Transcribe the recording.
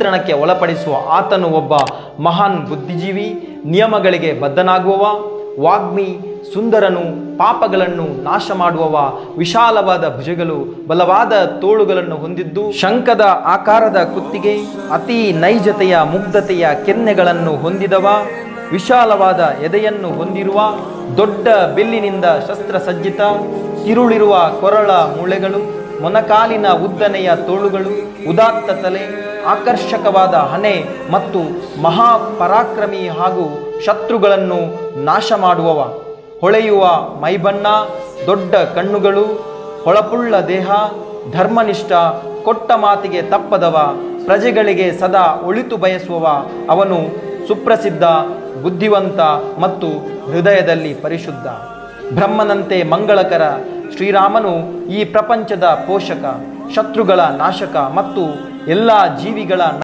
ನಿಯಂತ್ರಣಕ್ಕೆ ಒಳಪಡಿಸುವ ಆತನು ಒಬ್ಬ ಮಹಾನ್ ಬುದ್ಧಿಜೀವಿ, ನಿಯಮಗಳಿಗೆ ಬದ್ಧನಾಗುವವ, ವಾಗ್ಮಿ, ಸುಂದರನು, ಪಾಪಗಳನ್ನು ನಾಶ ಮಾಡುವವ, ವಿಶಾಲವಾದ ಭುಜಗಳು, ಬಲವಾದ ತೋಳುಗಳನ್ನು ಹೊಂದಿದ್ದು, ಶಂಖದ ಆಕಾರದ ಕುತ್ತಿಗೆ, ಅತಿ ನೈಜತೆಯ ಮುಗ್ಧತೆಯ ಕೆನ್ನೆಗಳನ್ನು ಹೊಂದಿದವ, ವಿಶಾಲವಾದ ಎದೆಯನ್ನು ಹೊಂದಿರುವ, ದೊಡ್ಡ ಬೆಲ್ಲಿನಿಂದ ಶಸ್ತ್ರಸಜ್ಜಿತ, ತಿರುಳಿರುವ ಕೊರಳ ಮೂಳೆಗಳು, ಮೊನಕಾಲಿನ ಉದ್ದನೆಯ ತೋಳುಗಳು, ಉದಾತ್ತ ತಲೆ, ಆಕರ್ಷಕವಾದ ಹಣೆ ಮತ್ತು ಮಹಾಪರಾಕ್ರಮಿ ಹಾಗೂ ಶತ್ರುಗಳನ್ನು ನಾಶ ಮಾಡುವವ, ಹೊಳೆಯುವ ಮೈಬಣ್ಣ, ದೊಡ್ಡ ಕಣ್ಣುಗಳು, ಹೊಳಪುಳ್ಳ ದೇಹ, ಧರ್ಮನಿಷ್ಠ, ಕೊಟ್ಟ ಮಾತಿಗೆ ತಪ್ಪದವ, ಪ್ರಜೆಗಳಿಗೆ ಸದಾ ಒಳಿತು ಬಯಸುವವ, ಅವನು ಸುಪ್ರಸಿದ್ಧ, ಬುದ್ಧಿವಂತ ಮತ್ತು ಹೃದಯದಲ್ಲಿ ಪರಿಶುದ್ಧ. ಬ್ರಹ್ಮನಂತೆ ಮಂಗಳಕರ ಶ್ರೀರಾಮನು ಈ ಪ್ರಪಂಚದ ಪೋಷಕ, ಶತ್ರುಗಳ ನಾಶಕ ಮತ್ತು ಎಲ್ಲ ಜೀವಿಗಳ